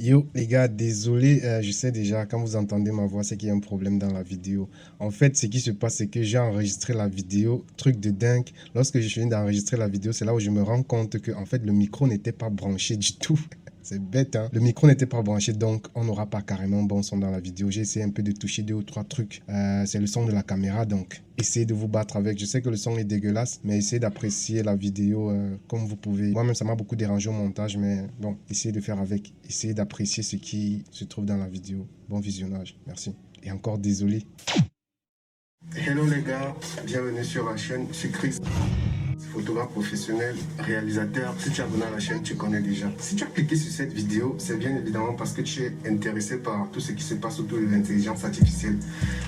Yo les gars, désolé, je sais déjà quand vous entendez ma voix, c'est qu'il y a un problème dans la vidéo. En fait, ce qui se passe, c'est que j'ai enregistré la vidéo, truc de dingue. Lorsque je finis d'enregistrer la vidéo, c'est là où je me rends compte que en fait le micro n'était pas branché du tout. C'est bête, hein. Le micro n'était pas branché, donc on n'aura pas carrément bon son dans la vidéo. J'ai essayé un peu de toucher deux ou trois trucs. C'est le son de la caméra, donc essayez de vous battre avec. Je sais que le son est dégueulasse, mais essayez d'apprécier la vidéo comme vous pouvez. Moi-même, ça m'a beaucoup dérangé au montage, mais bon, essayez de faire avec. Essayez d'apprécier ce qui se trouve dans la vidéo. Bon visionnage, merci. Et encore désolé. Hello les gars, bienvenue sur la chaîne, je suis Chris, photographe professionnel, réalisateur. Si tu es abonné à la chaîne, tu connais déjà. Si tu as cliqué sur cette vidéo, c'est bien évidemment parce que tu es intéressé par tout ce qui se passe autour de l'intelligence artificielle.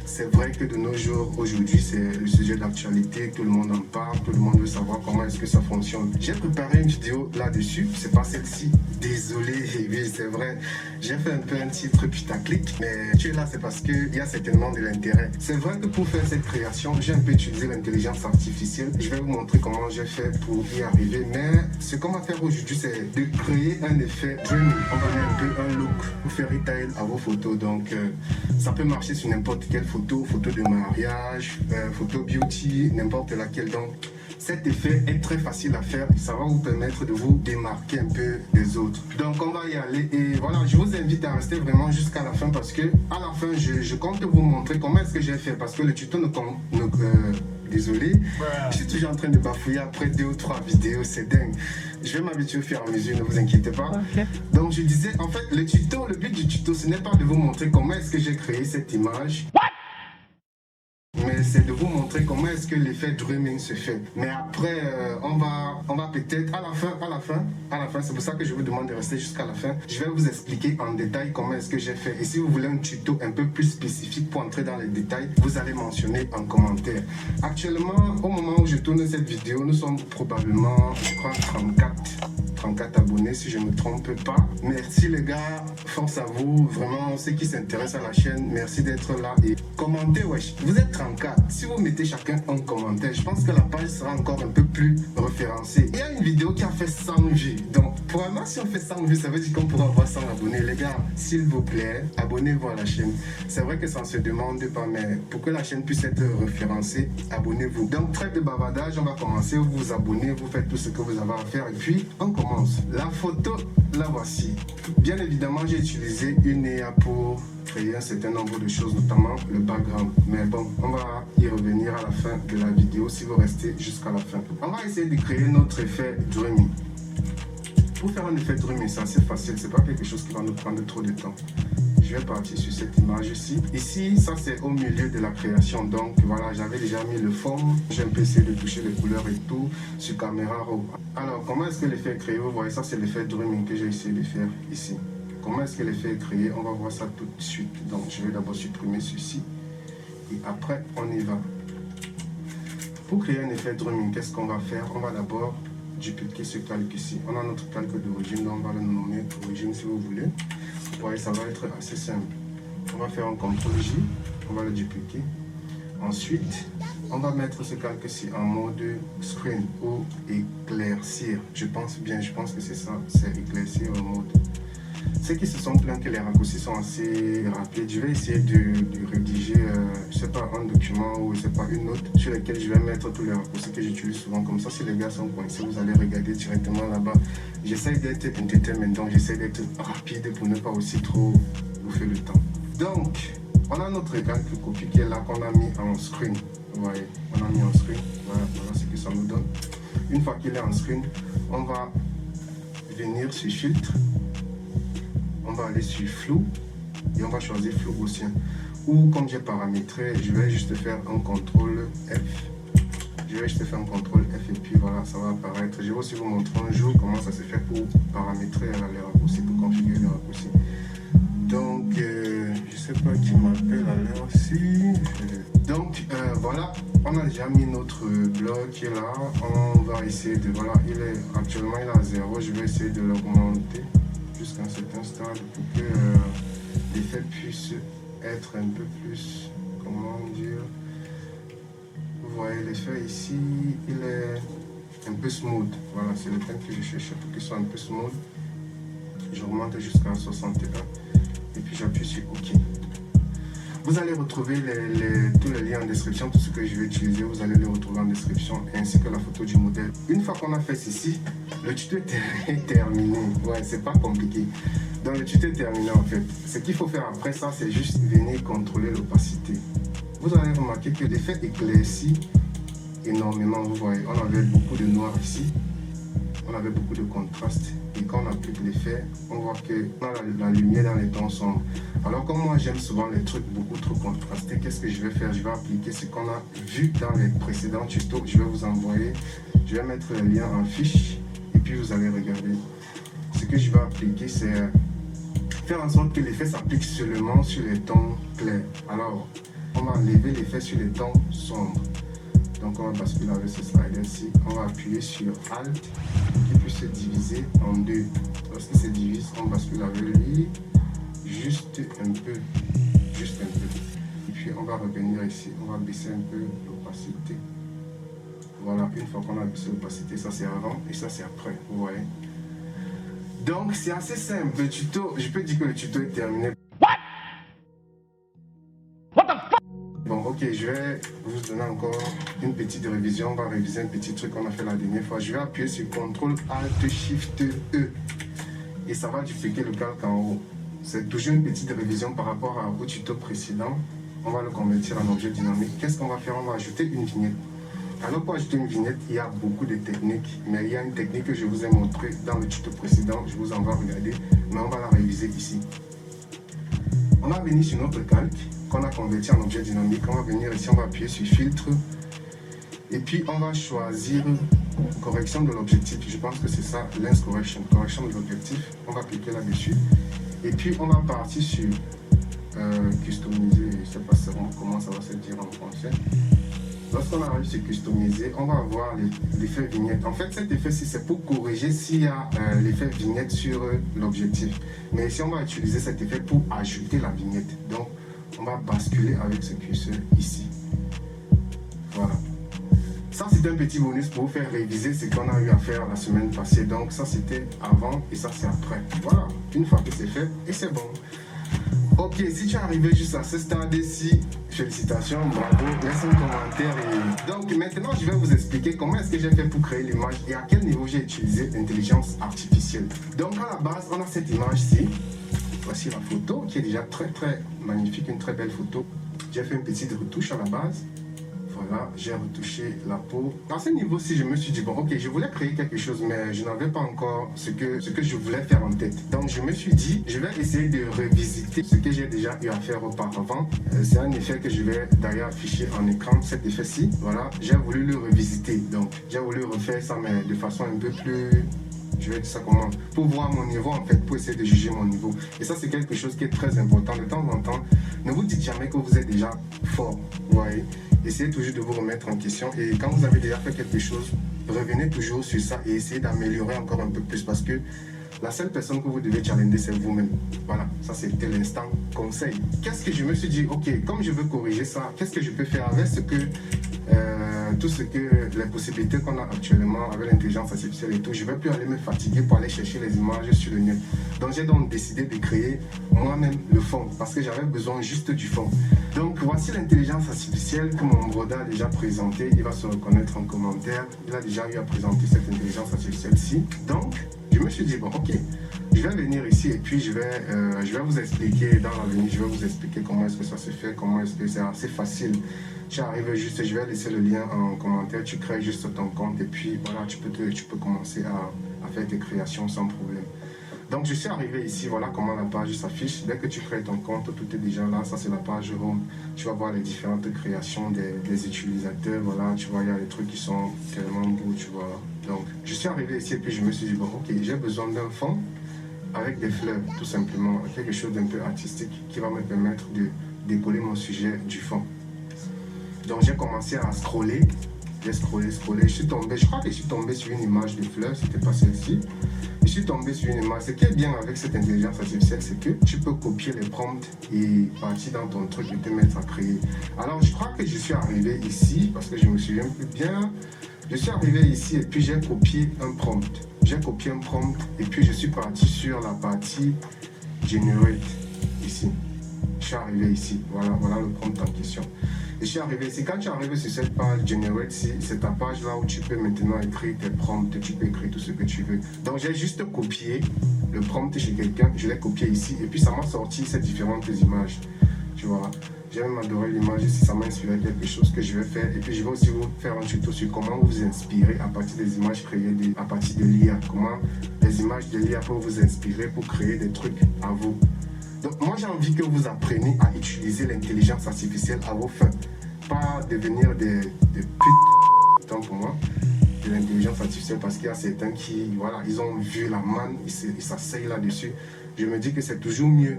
C'est vrai que de nos jours, aujourd'hui, c'est le sujet d'actualité, tout le monde en parle, tout le monde veut savoir comment est-ce que ça fonctionne. J'ai préparé une vidéo là-dessus, c'est pas celle-ci, désolé, oui c'est vrai, j'ai fait un peu un titre putaclic, mais tu es là, c'est parce qu'il y a certainement de l'intérêt. C'est vrai que pour faire cette création, j'ai un peu utilisé l'intelligence artificielle. Je vais vous montrer comment j'ai fait pour y arriver, mais ce qu'on va faire aujourd'hui, c'est de créer un effet dreaming. On va mettre un peu un look fairy tale à vos photos, donc ça peut marcher sur n'importe quelle photo, photo de mariage, photo beauty, n'importe laquelle. Donc cet effet est très facile à faire, ça va vous permettre de vous démarquer un peu des autres. Donc on va y aller et voilà, je vous invite à rester vraiment jusqu'à la fin parce que à la fin je compte vous montrer comment est-ce que j'ai fait parce que le tuto désolé, je suis toujours en train de bafouiller après 2 ou 3 vidéos, c'est dingue. Je vais m'habituer au fur et à mesure, ne vous inquiétez pas. Okay. Donc je disais, en fait, le but du tuto, ce n'est pas de vous montrer comment est-ce que j'ai créé cette image. Mais c'est de vous montrer comment est-ce que l'effet dreaming se fait. Mais après, on va peut-être à la fin, c'est pour ça que je vous demande de rester jusqu'à la fin. Je vais vous expliquer en détail comment est-ce que j'ai fait. Et si vous voulez un tuto un peu plus spécifique pour entrer dans les détails, vous allez mentionner en commentaire. Actuellement, au moment où je tourne cette vidéo, nous sommes probablement, je crois, 34 abonnés si je ne me trompe pas. Merci les gars, force à vous, vraiment ceux qui s'intéressent à la chaîne, merci d'être là et commentez, wesh. Vous êtes 34, si vous mettez chacun un commentaire, je pense que la page sera encore un peu plus référencée. Il y a une vidéo qui a fait 100 vues, donc probablement si on fait 100 vues, ça veut dire qu'on pourra avoir 100 abonnés. Les gars, s'il vous plaît, abonnez-vous à la chaîne. C'est vrai que ça ne se demande pas, mais pour que la chaîne puisse être référencée, abonnez-vous. Donc trêve de bavardage, on va commencer, vous vous abonnez, vous faites tout ce que vous avez à faire et puis on commence. La photo, la voici. Bien évidemment, j'ai utilisé une IA pour créer un certain nombre de choses, notamment le background. Mais bon, on va y revenir à la fin de la vidéo si vous restez jusqu'à la fin. On va essayer de créer notre effet dreaming. Pour faire un effet dreaming, c'est assez facile. C'est pas quelque chose qui va nous prendre trop de temps. Je vais partir sur cette image ici. Ici, ça c'est au milieu de la création. Donc voilà, j'avais déjà mis le fond. J'ai un peu essayé de toucher les couleurs et tout sur caméra raw. Alors, comment est-ce que l'effet est créé? Vous voyez, ça c'est l'effet dreaming que j'ai essayé de faire ici. Comment est-ce que l'effet est créé? On va voir ça tout de suite. Donc, je vais d'abord supprimer ceci. Et après, on y va. Pour créer un effet dreaming, qu'est-ce qu'on va faire? On va d'abord dupliquer ce calque ici. On a notre calque d'origine, donc on va le nommer origine si vous voulez. Vous voyez, ça va être assez simple. On va faire un CTRL J, on va le dupliquer. Ensuite, on va mettre ce calque-ci en mode screen ou éclaircir. Je pense que c'est ça, c'est éclaircir en mode. Ceux qui se sont plaints que les raccourcis sont assez rapides, je vais essayer de rédiger, je sais pas, un document ou je sais pas, une note sur laquelle je vais mettre tous les raccourcis que j'utilise souvent. Comme ça, si les gars sont coincés, vous allez regarder directement là-bas. J'essaie d'être entertainment, donc j'essaie d'être rapide pour ne pas aussi trop bouffer le temps. Donc, on a notre calque copie qui est là, qu'on a mis en screen. Vous voyez, on a mis en screen. Voilà ce que ça nous donne. Une fois qu'il est en screen, on va venir sur filtre. On va aller sur flou et on va choisir flou gaussien. Ou comme j'ai paramétré, je vais juste faire un CTRL F. Je vais juste faire un CTRL F et puis voilà, ça va apparaître. Je vais aussi vous montrer un jour comment ça se fait pour paramétrer les raccourcis, pour configurer les raccourcis. Donc, je sais pas qui m'appelle à l'heure aussi. Donc, voilà, on a déjà mis notre bloc qui est là. On va essayer de, voilà, actuellement il est à 0. Je vais essayer de l'augmenter jusqu'à un certain stade pour que l'effet puisse être un peu plus, comment dire, vous voyez l'effet ici, il est un peu smooth. Voilà, c'est le terme que je cherche pour qu'il soit un peu smooth. j'augmente jusqu'à 61 et puis j'appuie sur OK. Vous allez retrouver tous les liens en description, tout ce que je vais utiliser, vous allez les retrouver en description, ainsi que la photo du modèle. Une fois qu'on a fait ceci, le tuto est terminé. Ouais, c'est pas compliqué. Donc le tuto est terminé en fait. Ce qu'il faut faire après ça, c'est juste venir contrôler l'opacité. Vous allez remarquer que l'effet éclaircit énormément, vous voyez. On avait beaucoup de noir ici, on avait beaucoup de contraste. Et quand on applique l'effet, on voit qu'on a la lumière dans les tons sombres. Alors comme moi j'aime souvent les trucs beaucoup trop contrastés, qu'est-ce que je vais faire? Je vais appliquer ce qu'on a vu dans les précédents tutos. Je vais vous envoyer, je vais mettre le lien en fiche et puis vous allez regarder. Ce que je vais appliquer, c'est faire en sorte que l'effet s'applique seulement sur les tons clairs. Alors, on va enlever l'effet sur les tons sombres. Donc on va basculer avec ce slider-ci. On va appuyer sur Alt qui peut se diviser en deux. Lorsqu'il se divise, on bascule avec lui juste un peu. Et puis on va revenir ici. On va baisser un peu l'opacité. Voilà, une fois qu'on a baissé l'opacité, ça c'est avant et ça c'est après. Vous voyez. Donc c'est assez simple. Le tuto, je peux dire que le tuto est terminé. Bon, ok, je vais vous donner encore une petite révision. On va réviser un petit truc qu'on a fait la dernière fois. Je vais appuyer sur CTRL ALT SHIFT E et ça va dupliquer le calque en haut. C'est toujours une petite révision par rapport au tuto précédent. On va le convertir en objet dynamique. Qu'est-ce qu'on va faire? On va ajouter une vignette. Alors pour ajouter une vignette, il y a beaucoup de techniques, mais il y a une technique que je vous ai montrée dans le tuto précédent. Je vous envoie regarder, mais on va la réviser ici. On va venir sur notre calque qu'on a converti en objet dynamique. On va venir ici, on va appuyer sur filtre et puis on va choisir correction de l'objectif. Je pense que c'est ça, lens correction, correction de l'objectif. On va cliquer là-dessus et puis on va partir sur customiser. Je ne sais pas comment ça va se dire en français. Lorsqu'on arrive sur customiser, on va avoir l'effet vignette. En fait, cet effet-ci, c'est pour corriger s'il y a l'effet vignette sur l'objectif. Mais ici, on va utiliser cet effet pour ajouter la vignette. Donc, on va basculer avec ce curseur ici. Voilà. Ça, c'est un petit bonus pour vous faire réviser ce qu'on a eu à faire la semaine passée. Donc, ça, c'était avant et ça, c'est après. Voilà. Une fois que c'est fait, et c'est bon. Ok, si tu es arrivé juste à ce stade-ci, félicitations, bravo, laisse un commentaire. Donc maintenant, je vais vous expliquer comment est-ce que j'ai fait pour créer l'image et à quel niveau j'ai utilisé l'intelligence artificielle. Donc à la base, on a cette image-ci. Voici la photo qui est déjà très magnifique, une très belle photo. J'ai fait une petite retouche à la base. Voilà, j'ai retouché la peau. À ce niveau-ci, je me suis dit, bon, ok, je voulais créer quelque chose, mais je n'avais pas encore ce que je voulais faire en tête. Donc, je me suis dit, je vais essayer de revisiter ce que j'ai déjà eu à faire auparavant. C'est un effet que je vais d'ailleurs afficher en écran, cet effet-ci. Voilà, j'ai voulu le revisiter. Donc, j'ai voulu refaire ça, mais de façon un peu plus... Je vais dire ça comment? Pour voir mon niveau en fait, pour essayer de juger mon niveau. Et ça, c'est quelque chose qui est très important. De temps en temps, ne vous dites jamais que vous êtes déjà fort. Vous voyez? Essayez toujours de vous remettre en question. Et quand vous avez déjà fait quelque chose, revenez toujours sur ça et essayez d'améliorer encore un peu plus. Parce que la seule personne que vous devez challenger, c'est vous-même. Voilà, ça c'était l'instant conseil. Qu'est-ce que je me suis dit? Ok, comme je veux corriger ça, qu'est-ce que je peux faire avec tout ce que les possibilités qu'on a actuellement avec l'intelligence artificielle et tout, je ne vais plus aller me fatiguer pour aller chercher les images sur le net. Donc j'ai donc décidé de créer moi-même le fond parce que j'avais besoin juste du fond. Donc voici l'intelligence artificielle que mon broda a déjà présenté. Il va se reconnaître en commentaire. Il a déjà eu à présenter cette intelligence artificielle-ci. Donc je me suis dit, bon ok, je vais venir ici et puis je vais vous expliquer dans l'avenir, je vais vous expliquer comment est-ce que ça se fait, comment est-ce que c'est assez facile. J'arrive juste, je vais laisser le lien en commentaire, tu crées juste ton compte et puis voilà, tu peux commencer à faire tes créations sans problème. Donc je suis arrivé ici, voilà comment la page s'affiche. Dès que tu crées ton compte, tout est déjà là, ça c'est la page home. Tu vas voir les différentes créations des utilisateurs, voilà, tu vois, il y a des trucs qui sont tellement beaux, tu vois. Donc je suis arrivé ici et puis je me suis dit, bon ok, j'ai besoin d'un fond avec des fleurs, tout simplement, quelque chose d'un peu artistique qui va me permettre de décoller mon sujet du fond. Donc j'ai commencé à scroller, j'ai scrollé, je suis tombé, je crois que je suis tombé sur une image de fleurs, c'était pas celle-ci. Je suis tombé sur une image. Ce qui est bien avec cette intelligence artificielle, c'est que tu peux copier les prompts et partir dans ton truc et te mettre à créer. Alors je crois que je suis arrivé ici, parce que je me souviens plus bien, je suis arrivé ici et puis j'ai copié un prompt. j'ai copié un prompt et puis je suis parti sur la partie Generate, ici. Je suis arrivé ici, voilà le prompt en question. Et je suis arrivé ici, quand tu es arrivé sur cette page Generate, c'est ta page là où tu peux maintenant écrire tes prompts, tu peux écrire tout ce que tu veux. Donc j'ai juste copié le prompt chez quelqu'un, je l'ai copié ici et puis ça m'a sorti ces différentes images. Tu vois, j'ai même adoré l'image ici, ça m'a inspiré quelque chose que je vais faire. Et puis je vais aussi vous faire un tuto sur comment vous inspirer à partir des images créées à partir de l'IA. Comment les images de l'IA peuvent vous inspirer pour créer des trucs à vous. Donc moi j'ai envie que vous appreniez à utiliser l'intelligence artificielle à vos fins. Pas devenir des putes, tant pour moi, de l'intelligence artificielle, parce qu'il y a certains qui, voilà, ils ont vu la manne, ils s'asseyent là-dessus. Je me dis que c'est toujours mieux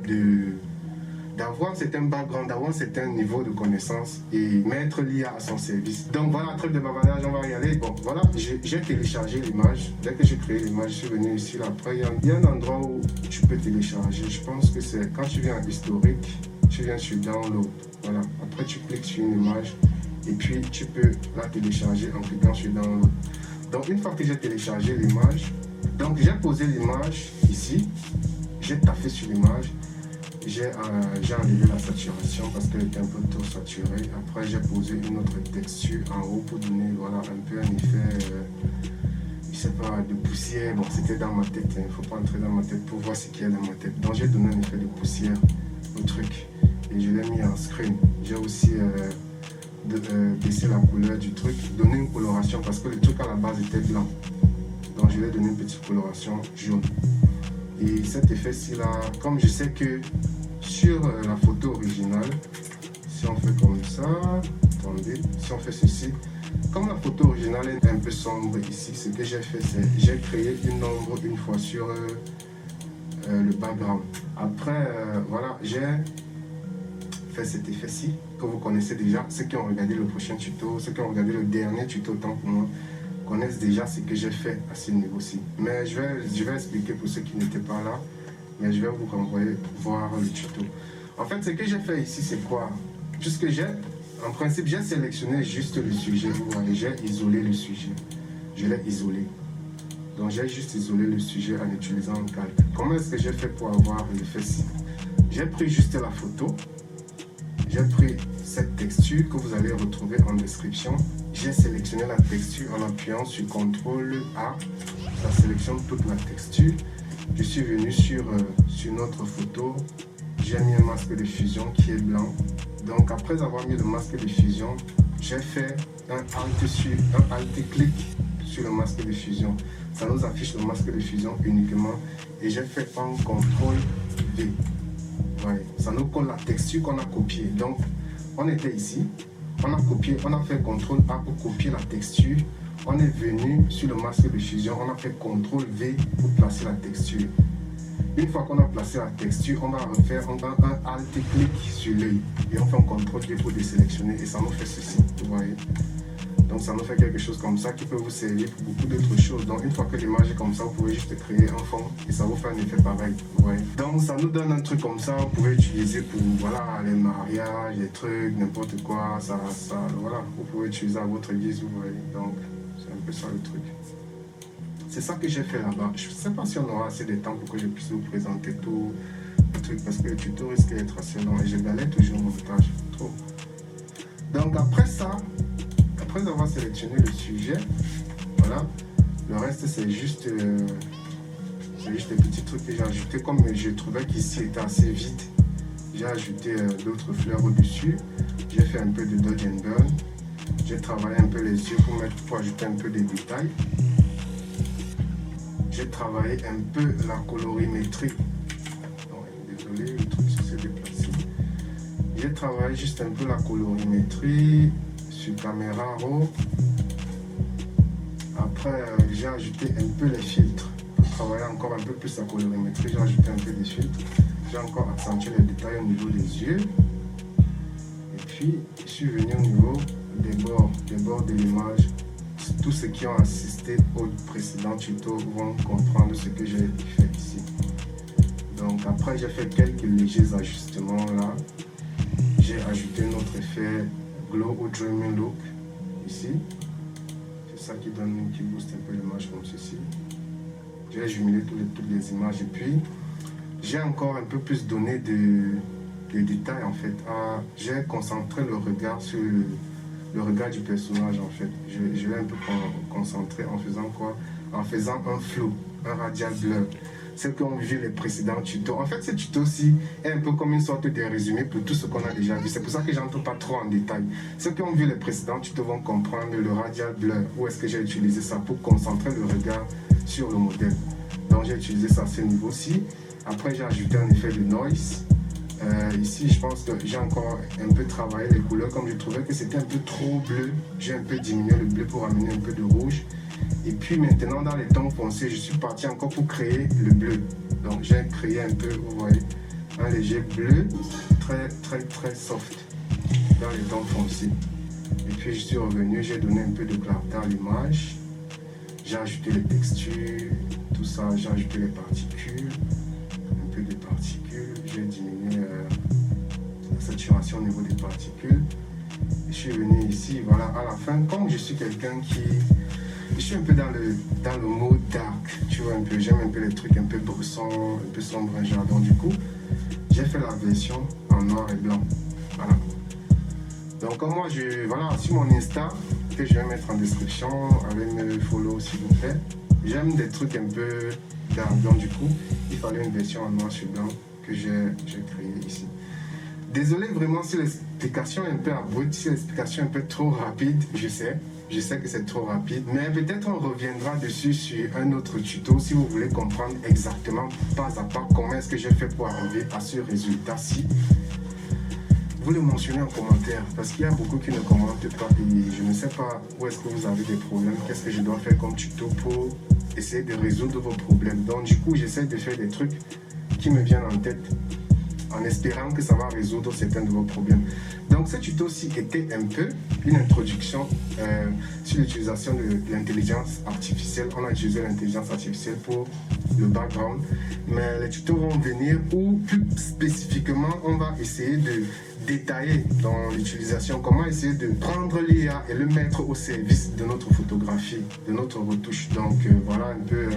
d'avoir un certain background, d'avoir un certain niveau de connaissance et mettre l'IA à son service. Donc voilà, truc de bavardage, on va y aller. Bon, voilà, j'ai téléchargé l'image. Dès que j'ai créé l'image, je suis venu ici, là. Après, il y a un endroit où tu peux télécharger. Je pense que c'est quand tu viens en historique, tu viens sur Download. Voilà, après tu cliques sur une image et puis tu peux la télécharger en cliquant sur Download. Donc une fois que j'ai téléchargé l'image, donc j'ai posé l'image ici, j'ai taffé sur l'image. J'ai enlevé la saturation parce qu'elle était un peu trop saturée. Après, j'ai posé une autre texture en haut pour donner voilà, un peu un effet, je sais pas, de poussière. Bon, c'était dans ma tête, il ne faut pas entrer dans ma tête pour voir ce qu'il y a dans ma tête. Donc, j'ai donné un effet de poussière au truc et je l'ai mis en screen. J'ai aussi baissé la couleur du truc, donné une coloration parce que le truc à la base était blanc. Donc, je lui ai donné une petite coloration jaune. Et cet effet-ci là, comme je sais que sur la photo originale, si on fait comme ça, attendez, si on fait ceci, comme la photo originale est un peu sombre ici, ce que j'ai fait, c'est j'ai créé une ombre une fois sur le background. Après, voilà, j'ai fait cet effet-ci que vous connaissez déjà. Ceux qui ont regardé le prochain tuto, ceux qui ont regardé le dernier tuto, tant pour moi, connaissent déjà ce que j'ai fait à ce niveau-ci. Mais je vais expliquer pour ceux qui n'étaient pas là, mais je vais vous renvoyer voir le tuto. En fait, ce que j'ai fait ici, c'est quoi? Puisque en principe, j'ai sélectionné juste le sujet. Vous voyez, j'ai isolé le sujet. Je l'ai isolé. Donc, j'ai juste isolé le sujet en utilisant un calque. Comment est-ce que j'ai fait pour avoir l'effet-ci? J'ai pris juste la photo. J'ai pris cette texture que vous allez retrouver en description. J'ai sélectionné la texture en appuyant sur CTRL A. Ça sélectionne toute la texture. Je suis venu sur notre photo. J'ai mis un masque de fusion qui est blanc. Donc après avoir mis le masque de fusion, j'ai fait un alt-clic sur le masque de fusion. Ça nous affiche le masque de fusion uniquement. Et j'ai fait un CTRL V. Ouais, ça nous colle la texture qu'on a copiée. Donc, on était ici, on a copié, on a fait CTRL A pour copier la texture. On est venu sur le masque de fusion, on a fait CTRL V pour placer la texture. Une fois qu'on a placé la texture, on va refaire un alt-clic sur l'œil et on fait un CTRL V pour désélectionner et ça nous fait ceci, vous voyez. Donc ça nous fait quelque chose comme ça qui peut vous servir pour beaucoup d'autres choses. Donc une fois que l'image est comme ça, vous pouvez juste créer un fond et ça vous fait un effet pareil. Ouais. Donc ça nous donne un truc comme ça, vous pouvez utiliser pour voilà, les mariages, les trucs, n'importe quoi. Voilà, vous pouvez utiliser à votre guise, vous voyez. Donc c'est un peu ça le truc. C'est ça que j'ai fait là-bas. Je ne sais pas si on aura assez de temps pour que je puisse vous présenter tout le truc parce que le tuto risque d'être assez long et je galère toujours mon montage. Trop. Donc après ça, après avoir sélectionné le sujet, voilà, le reste c'est juste des petits trucs que j'ai ajoutés. Comme je trouvais qu'ici était assez vide, j'ai ajouté d'autres fleurs au-dessus. J'ai fait un peu de dodge and burn. J'ai travaillé un peu les yeux pour ajouter un peu de détails. J'ai travaillé un peu la colorimétrie. Désolé, le truc s'est déplacé. J'ai travaillé juste un peu la colorimétrie sur caméra raw. Après, j'ai ajouté un peu les filtres. Pour travailler encore un peu plus la colorimétrie, j'ai ajouté un peu des filtres. J'ai encore accentué les détails au niveau des yeux. Et puis, je suis venu au niveau des bords de l'image. Tous ceux qui ont assisté au précédent tuto vont comprendre ce que j'ai fait ici. Donc après, j'ai fait quelques légers ajustements là. J'ai ajouté notre effet Glow ou Dreaming Look ici. C'est ça qui booste un peu l'image comme ceci. J'ai jumelé toutes les images et puis j'ai encore un peu plus donné de détails en fait. J'ai concentré le regard sur le regard du personnage en fait. Je l'ai un peu concentré en faisant quoi? En faisant un flou, un radial blur. Ceux qui ont vu les précédents tutos. En fait, ce tuto-ci est un peu comme une sorte de résumé pour tout ce qu'on a déjà vu. C'est pour ça que j'entre pas trop en détail. Ceux qui ont vu les précédents tutos vont comprendre le radial blur. Où est-ce que j'ai utilisé ça pour concentrer le regard sur le modèle. Donc j'ai utilisé ça à ce niveau-ci. Après, j'ai ajouté un effet de noise. Ici, je pense que j'ai encore un peu travaillé les couleurs. Comme je trouvais que c'était un peu trop bleu, j'ai un peu diminué le bleu pour amener un peu de rouge. Et puis maintenant, dans les tons foncés, je suis parti encore pour créer le bleu. Donc j'ai créé un peu, vous voyez, un léger bleu, très soft dans les tons foncés. Et puis je suis revenu, j'ai donné un peu de clarté à l'image. J'ai ajouté les textures, tout ça, j'ai ajouté les particules, un peu de particules. J'ai diminué la saturation au niveau des particules. Et je suis venu ici, voilà, à la fin, comme je suis quelqu'un qui... Je suis un peu dans le mode dark, tu vois, un peu, j'aime un peu les trucs un peu bressants, un peu sombres, genre. Donc du coup, j'ai fait la version en noir et blanc. Voilà. Donc comme moi, voilà, sur mon Insta, que je vais mettre en description, allez me follow s'il vous plaît. J'aime des trucs un peu dark, donc du coup, il fallait une version en noir sur blanc que j'ai créée ici. Désolé vraiment si l'explication est un peu abrupte, si l'explication est un peu trop rapide, je sais que c'est trop rapide, mais peut-être on reviendra dessus sur un autre tuto si vous voulez comprendre exactement pas à pas comment est-ce que j'ai fait pour arriver à ce résultat-ci. Vous le mentionnez en commentaire parce qu'il y a beaucoup qui ne commentent pas et je ne sais pas où est-ce que vous avez des problèmes, qu'est-ce que je dois faire comme tuto pour essayer de résoudre vos problèmes. Donc du coup, j'essaie de faire des trucs qui me viennent en tête en espérant que ça va résoudre certains de vos problèmes. Donc ce tuto-ci était un peu une introduction sur l'utilisation de l'intelligence artificielle. On a utilisé l'intelligence artificielle pour le background, mais les tutos vont venir où plus spécifiquement on va essayer de détailler dans l'utilisation, comment essayer de prendre l'IA et le mettre au service de notre photographie, de notre retouche. Donc voilà un peu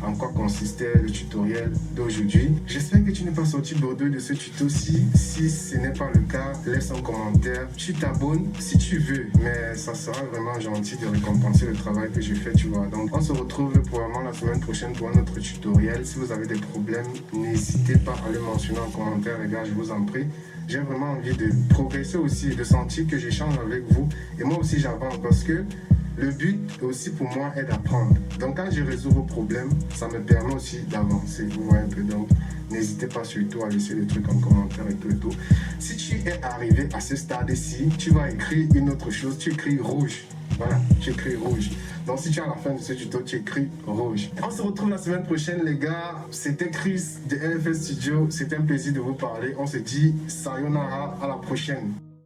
en quoi consistait le tutoriel d'aujourd'hui. J'espère que tu n'es pas sorti bordeaux de ce tuto-ci. Si ce n'est pas le cas, laisse un commentaire. Tu t'abonnes si tu veux, mais ça sera vraiment gentil de récompenser le travail que j'ai fait, tu vois. Donc on se retrouve probablement la semaine prochaine pour un autre tutoriel. Si vous avez des problèmes, n'hésitez pas à le mentionner en commentaire, les gars, je vous en prie. J'ai vraiment envie de progresser aussi, de sentir que j'échange avec vous. Et moi aussi, j'avance parce que le but aussi pour moi est d'apprendre. Donc quand je résous vos problèmes, ça me permet aussi d'avancer. Vous voyez un peu. Donc n'hésitez pas surtout à laisser des trucs en commentaire et tout. Si tu es arrivé à ce stade-ci, tu vas écrire une autre chose. Tu écris rouge. Voilà, tu écris rouge. Donc si tu es à la fin de ce tuto, tu écris rouge. On se retrouve la semaine prochaine, les gars. C'était Chris de LFS Studio. C'était un plaisir de vous parler. On se dit sayonara, à la prochaine.